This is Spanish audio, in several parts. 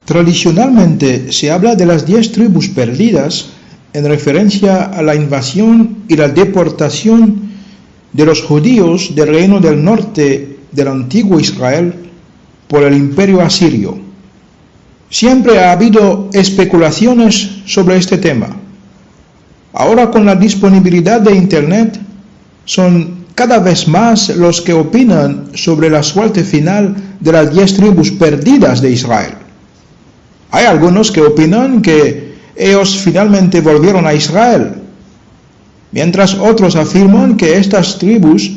Tradicionalmente se habla de las 10 tribus perdidas en referencia a la invasión y la deportación de los judíos del reino del norte del antiguo Israel por el imperio asirio. Siempre ha habido especulaciones sobre este tema. Ahora, con la disponibilidad de Internet, son cada vez más los que opinan sobre la suerte final de las 10 tribus perdidas de Israel. Hay algunos que opinan que ellos finalmente volvieron a Israel, mientras otros afirman que estas tribus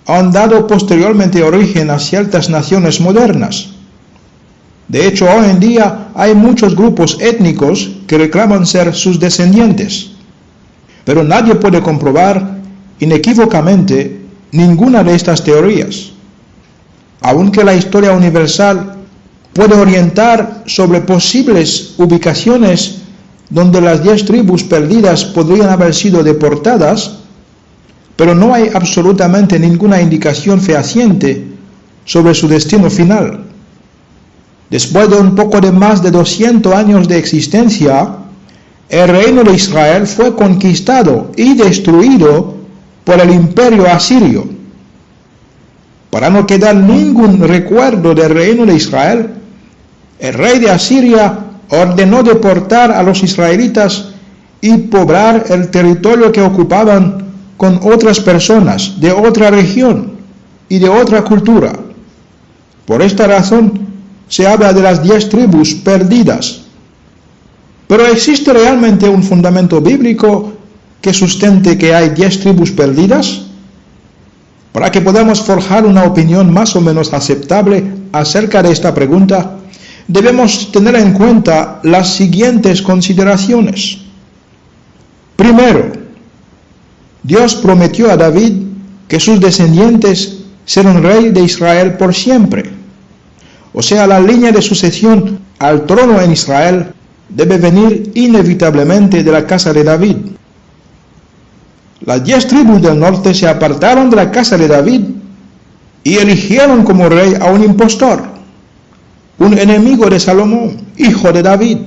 han dado posteriormente origen a ciertas naciones modernas. De hecho, hoy en día hay muchos grupos étnicos que reclaman ser sus descendientes, pero nadie puede comprobar inequívocamente ninguna de estas teorías. Aunque la historia universal puede orientar sobre posibles ubicaciones donde las 10 tribus perdidas podrían haber sido deportadas, pero no hay absolutamente ninguna indicación fehaciente sobre su destino final. Después de un poco de más de 200 años de existencia, el reino de Israel fue conquistado y destruido por el imperio asirio. Para no quedar ningún recuerdo del reino de Israel, el rey de Asiria ordenó deportar a los israelitas y poblar el territorio que ocupaban con otras personas de otra región y de otra cultura. Por esta razón se habla de las 10 tribus perdidas. Pero ¿existe realmente un fundamento bíblico que sustente que hay 10 tribus perdidas? Para que podamos forjar una opinión más o menos aceptable acerca de esta pregunta, debemos tener en cuenta las siguientes consideraciones. Primero, Dios prometió a David que sus descendientes serán rey de Israel por siempre. O sea, la línea de sucesión al trono en Israel debe venir inevitablemente de la casa de David. Las 10 tribus del norte se apartaron de la casa de David y eligieron como rey a un impostor, un enemigo de Salomón, hijo de David,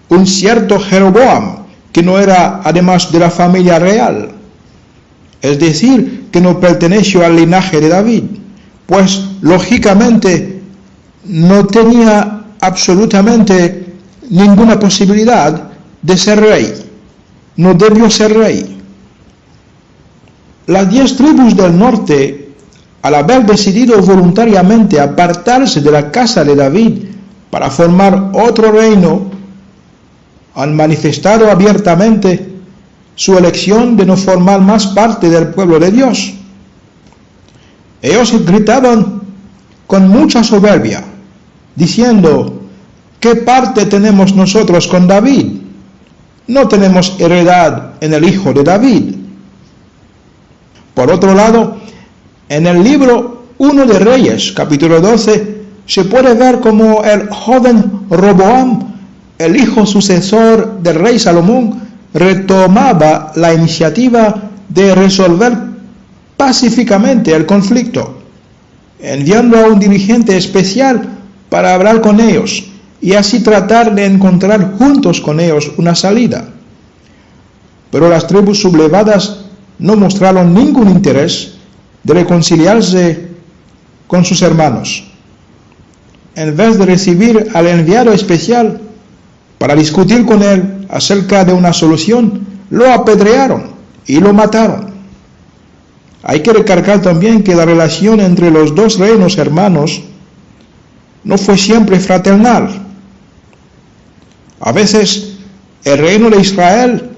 un cierto Jeroboam, que no era además de la familia real, es decir, que no perteneció al linaje de David, pues lógicamente no tenía absolutamente ninguna posibilidad de ser rey, no debió ser rey. Las 10 tribus del norte, al haber decidido voluntariamente apartarse de la casa de David para formar otro reino, han manifestado abiertamente su elección de no formar más parte del pueblo de Dios. Ellos gritaban con mucha soberbia, diciendo: ¿qué parte tenemos nosotros con David? No tenemos heredad en el hijo de David. Por otro lado, en el libro 1 de Reyes, capítulo 12, se puede ver como el joven Roboam, el hijo sucesor del rey Salomón, retomaba la iniciativa de resolver pacíficamente el conflicto, enviando a un dirigente especial para hablar con ellos y así tratar de encontrar juntos con ellos una salida. Pero las tribus sublevadas no mostraron ningún interés de reconciliarse con sus hermanos. En vez de recibir al enviado especial para discutir con él acerca de una solución, lo apedrearon y lo mataron. Hay que recalcar también que la relación entre los dos reinos hermanos no fue siempre fraternal. A veces el reino de Israel,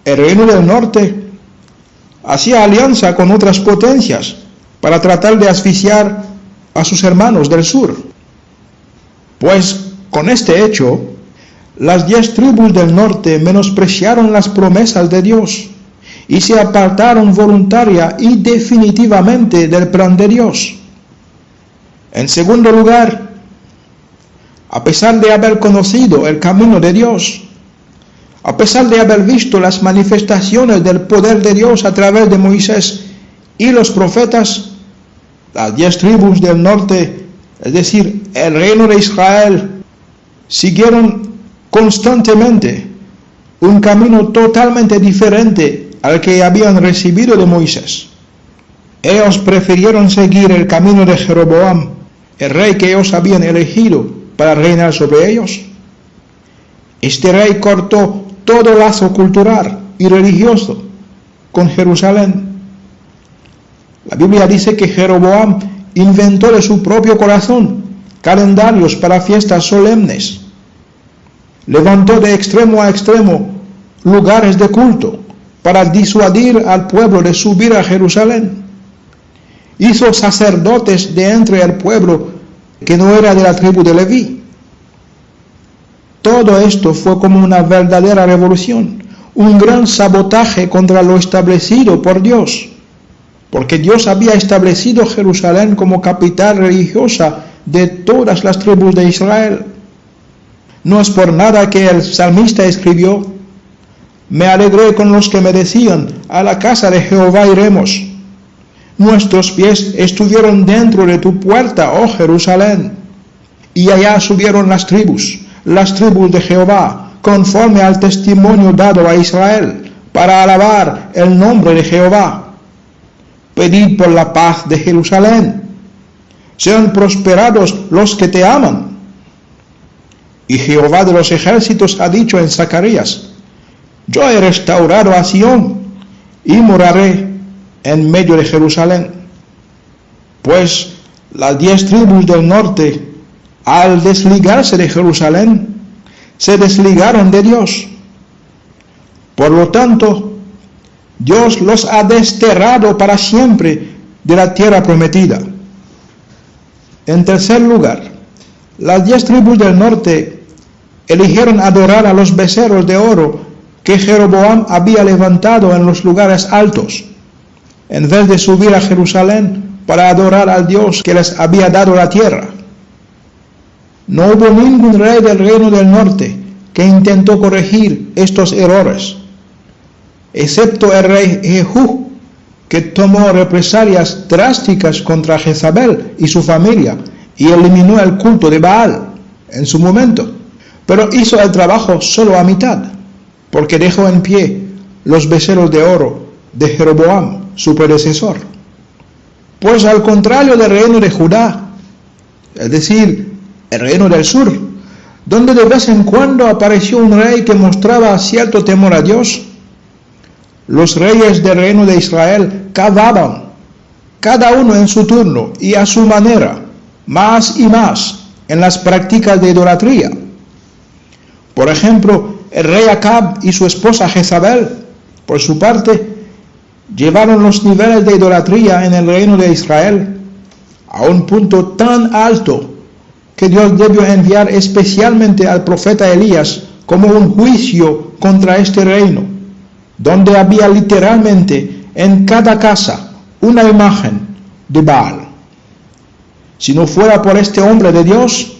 el reino del norte, hacía alianza con otras potencias para tratar de asfixiar a sus hermanos del sur. Pues con este hecho, las 10 tribus del norte menospreciaron las promesas de Dios y se apartaron voluntaria y definitivamente del plan de Dios. En segundo lugar, a pesar de haber conocido el camino de Dios, a pesar de haber visto las manifestaciones del poder de Dios a través de Moisés y los profetas, las 10 tribus del norte es decir, el reino de Israel, siguieron constantemente un camino totalmente diferente al que habían recibido de Moisés. Ellos prefirieron seguir el camino de Jeroboam, el rey que ellos habían elegido para reinar sobre ellos. Este rey cortó todo lazo cultural y religioso con Jerusalén. La Biblia dice que Jeroboam inventó de su propio corazón calendarios para fiestas solemnes. Levantó de extremo a extremo lugares de culto para disuadir al pueblo de subir a Jerusalén. Hizo sacerdotes de entre el pueblo que no era de la tribu de Leví. Todo esto fue como una verdadera revolución, un gran sabotaje contra lo establecido por Dios, porque Dios había establecido Jerusalén como capital religiosa de todas las tribus de Israel. No es por nada que el salmista escribió: me alegré con los que me decían, a la casa de Jehová iremos. Nuestros pies estuvieron dentro de tu puerta, oh Jerusalén. Y allá subieron las tribus de Jehová, conforme al testimonio dado a Israel, para alabar el nombre de Jehová. Pedid por la paz de Jerusalén. Sean prosperados los que te aman. Y Jehová de los ejércitos ha dicho en Zacarías: yo he restaurado a Sión y moraré en medio de Jerusalén. Pues las 10 tribus del norte, al desligarse de Jerusalén, se desligaron de Dios. Por lo tanto, Dios los ha desterrado para siempre de la tierra prometida. En tercer lugar, las 10 tribus del norte eligieron adorar a los becerros de oro que Jeroboam había levantado en los lugares altos, en vez de subir a Jerusalén para adorar al Dios que les había dado la tierra. No hubo ningún rey del reino del norte que intentó corregir estos errores, excepto el rey Jehú, que tomó represalias drásticas contra Jezabel y su familia y eliminó el culto de Baal en su momento, pero hizo el trabajo solo a mitad, porque dejó en pie los becerros de oro de Jeroboam, su predecesor. Pues al contrario del reino de Judá, es decir, el reino del sur, donde de vez en cuando apareció un rey que mostraba cierto temor a Dios, los reyes del reino de Israel cavaban, cada uno en su turno y a su manera, más y más en las prácticas de idolatría. Por ejemplo, el rey Acab y su esposa Jezabel, por su parte, llevaron los niveles de idolatría en el reino de Israel a un punto tan alto que Dios debió enviar especialmente al profeta Elías como un juicio contra este reino, donde había literalmente en cada casa una imagen de Baal. Si no fuera por este hombre de Dios,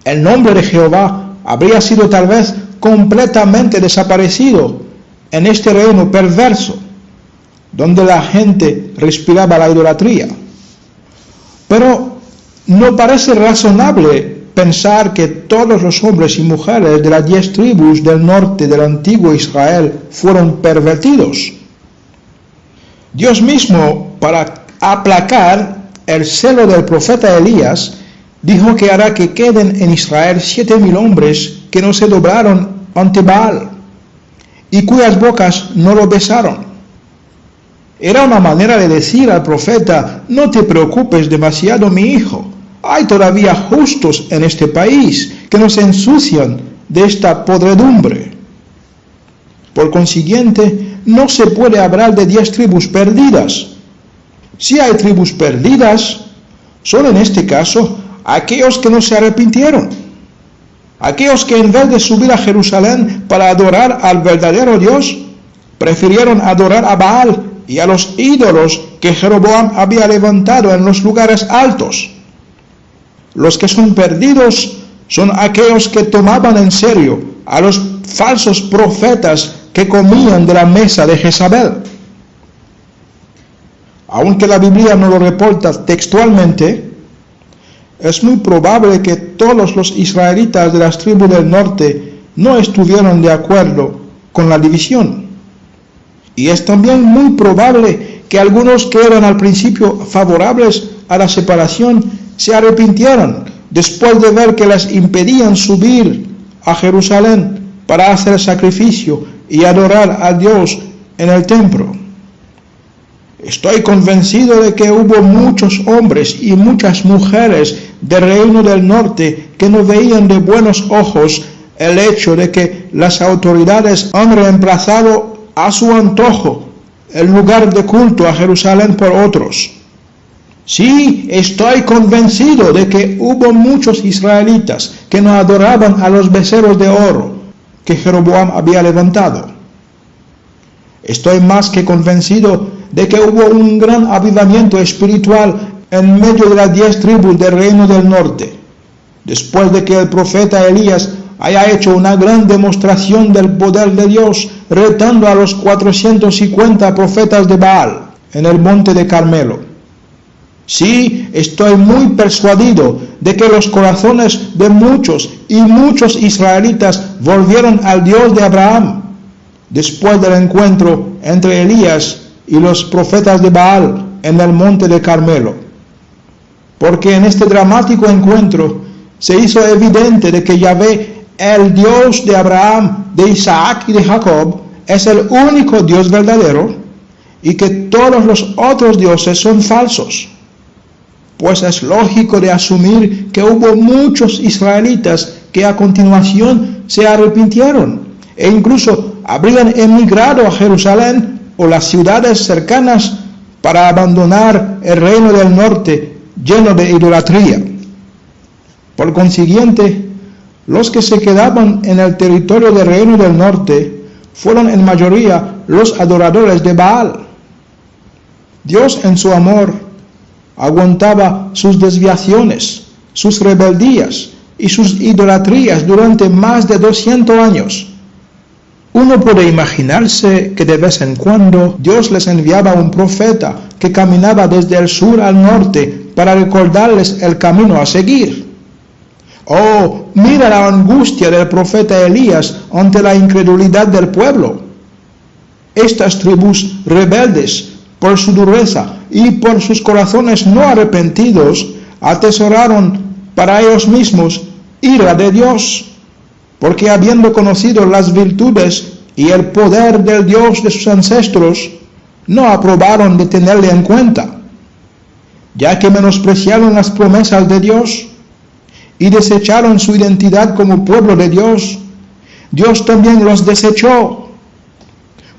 el nombre de Jehová habría sido tal vez completamente desaparecido en este reino perverso, donde la gente respiraba la idolatría. Pero no parece razonable pensar que todos los hombres y mujeres de las 10 tribus del norte del antiguo Israel fueron pervertidos. Dios mismo, para aplacar el celo del profeta Elías, dijo que hará que queden en Israel 7,000 hombres que no se doblaron ante Baal y cuyas bocas no lo besaron. Era una manera de decir al profeta: no te preocupes demasiado, mi hijo, hay todavía justos en este país que no se ensucian de esta podredumbre. Por consiguiente, no se puede hablar de 10 tribus perdidas. Si hay tribus perdidas, son en este caso aquellos que no se arrepintieron, aquellos que en vez de subir a Jerusalén para adorar al verdadero Dios, prefirieron adorar a Baal y a los ídolos que Jeroboam había levantado en los lugares altos. Los que son perdidos son aquellos que tomaban en serio a los falsos profetas que comían de la mesa de Jezabel. Aunque la Biblia no lo reporta textualmente, es muy probable que todos los israelitas de las tribus del norte no estuvieron de acuerdo con la división. Y es también muy probable que algunos que eran al principio favorables a la separación se arrepintieran después de ver que les impedían subir a Jerusalén para hacer sacrificio y adorar a Dios en el templo. Estoy convencido de que hubo muchos hombres y muchas mujeres del reino del norte que no veían de buenos ojos el hecho de que las autoridades han reemplazado a su antojo el lugar de culto a Jerusalén por otros. Sí, estoy convencido de que hubo muchos israelitas que no adoraban a los becerros de oro que Jeroboam había levantado. Estoy más que convencido de que hubo un gran avivamiento espiritual en medio de las 10 tribus del reino del norte, después de que el profeta Elías haya hecho una gran demostración del poder de Dios, retando a los 450 profetas de Baal en el monte de Carmelo. Sí, estoy muy persuadido de que los corazones de muchos y muchos israelitas volvieron al Dios de Abraham, después del encuentro entre Elías y los profetas de Baal en el monte de Carmelo. Porque en este dramático encuentro se hizo evidente de que Yahvé, el Dios de Abraham, de Isaac y de Jacob, es el único Dios verdadero y que todos los otros dioses son falsos. Pues es lógico de asumir que hubo muchos israelitas que a continuación se arrepintieron e incluso habrían emigrado a Jerusalén o las ciudades cercanas para abandonar el reino del norte lleno de idolatría. Por consiguiente, los que se quedaban en el territorio del reino del norte fueron en mayoría los adoradores de Baal. Dios en su amor aguantaba sus desviaciones, sus rebeldías y sus idolatrías durante más de 200 años. Uno puede imaginarse que de vez en cuando Dios les enviaba un profeta que caminaba desde el sur al norte para recordarles el camino a seguir. Oh, mira la angustia del profeta Elías ante la incredulidad del pueblo. Estas tribus rebeldes, por su dureza y por sus corazones no arrepentidos, atesoraron para ellos mismos ira de Dios, porque habiendo conocido las virtudes y el poder del Dios de sus ancestros, no aprobaron de tenerle en cuenta, ya que menospreciaron las promesas de Dios y desecharon su identidad como pueblo de Dios. Dios también los desechó,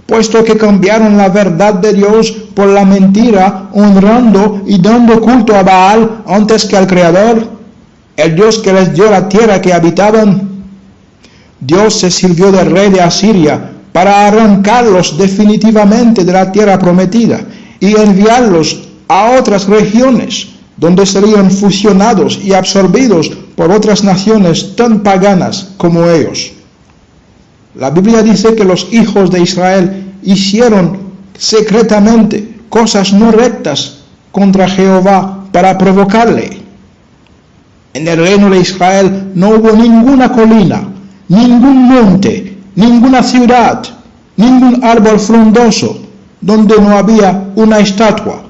puesto que cambiaron la verdad de Dios por la mentira, honrando y dando culto a Baal antes que al Creador, el Dios que les dio la tierra que habitaban. Dios se sirvió del rey de Asiria para arrancarlos definitivamente de la tierra prometida y enviarlos a otras regiones, donde serían fusionados y absorbidos por otras naciones tan paganas como ellos. La Biblia dice que los hijos de Israel hicieron secretamente cosas no rectas contra Jehová para provocarle. En el reino de Israel no hubo ninguna colina, ningún monte, ninguna ciudad, ningún árbol frondoso donde no había una estatua,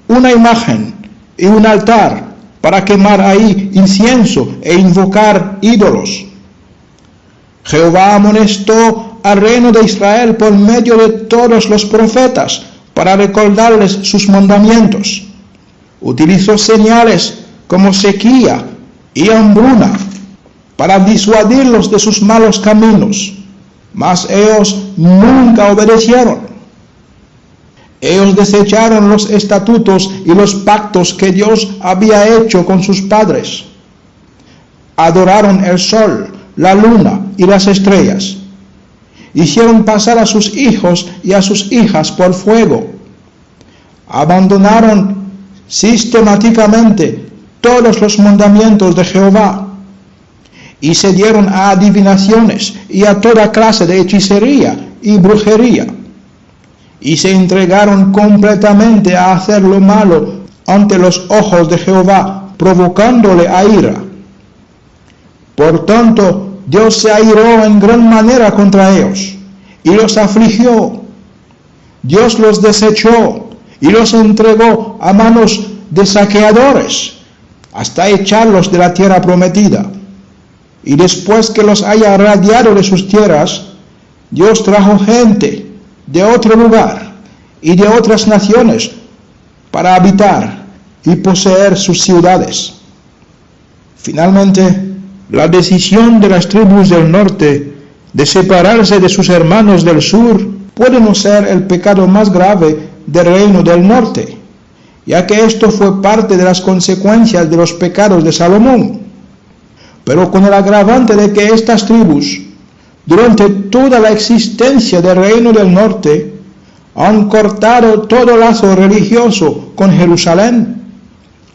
una imagen y un altar para quemar ahí incienso e invocar ídolos. Jehová amonestó al reino de Israel por medio de todos los profetas para recordarles sus mandamientos. Utilizó señales como sequía y hambruna para disuadirlos de sus malos caminos, mas ellos nunca obedecieron. Ellos desecharon los estatutos y los pactos que Dios había hecho con sus padres. Adoraron el sol, la luna y las estrellas. Hicieron pasar a sus hijos y a sus hijas por fuego. Abandonaron sistemáticamente todos los mandamientos de Jehová y se dieron a adivinaciones y a toda clase de hechicería y brujería, y se entregaron completamente a hacer lo malo ante los ojos de Jehová provocándole a ira. Por tanto, Dios se airó en gran manera contra ellos y los afligió. Dios los desechó y los entregó a manos de saqueadores hasta echarlos de la tierra prometida. Y después que los haya radiado de sus tierras, Dios trajo gente de otro lugar y de otras naciones para habitar y poseer sus ciudades. Finalmente, la decisión de las tribus del norte de separarse de sus hermanos del sur puede no ser el pecado más grave del reino del norte, ya que esto fue parte de las consecuencias de los pecados de Salomón, pero con el agravante de que estas tribus, durante toda la existencia del reino del norte, han cortado todo lazo religioso con Jerusalén,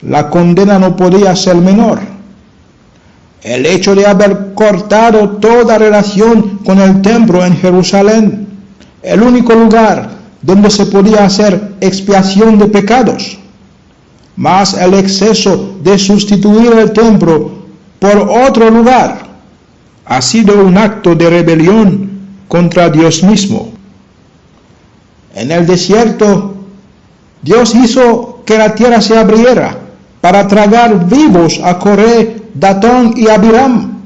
la condena no podía ser menor. El hecho de haber cortado toda relación con el templo en Jerusalén, el único lugar donde se podía hacer expiación de pecados, más el exceso de sustituir el templo por otro lugar, ha sido un acto de rebelión contra Dios mismo. En el desierto, Dios hizo que la tierra se abriera para tragar vivos a Coré, Datán y Abiram.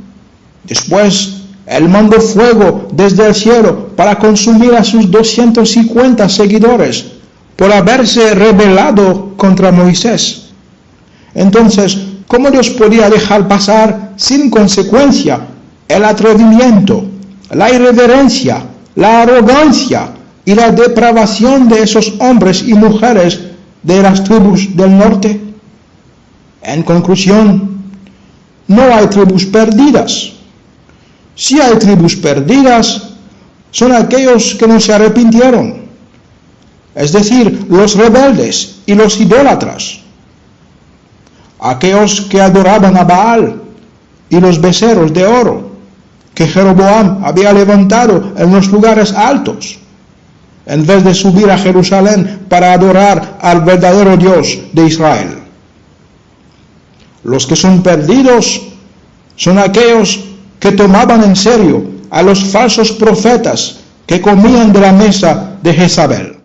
Después, Él mandó fuego desde el cielo para consumir a sus 250 seguidores por haberse rebelado contra Moisés. Entonces, ¿cómo Dios podía dejar pasar sin consecuencia el atrevimiento, la irreverencia, la arrogancia y la depravación de esos hombres y mujeres de las tribus del norte? En conclusión, no hay tribus perdidas. Si hay tribus perdidas, son aquellos que no se arrepintieron, es decir, los rebeldes y los idólatras, aquellos que adoraban a Baal y los becerros de oro que Jeroboam había levantado en los lugares altos, en vez de subir a Jerusalén para adorar al verdadero Dios de Israel. Los que son perdidos son aquellos que tomaban en serio a los falsos profetas que comían de la mesa de Jezabel.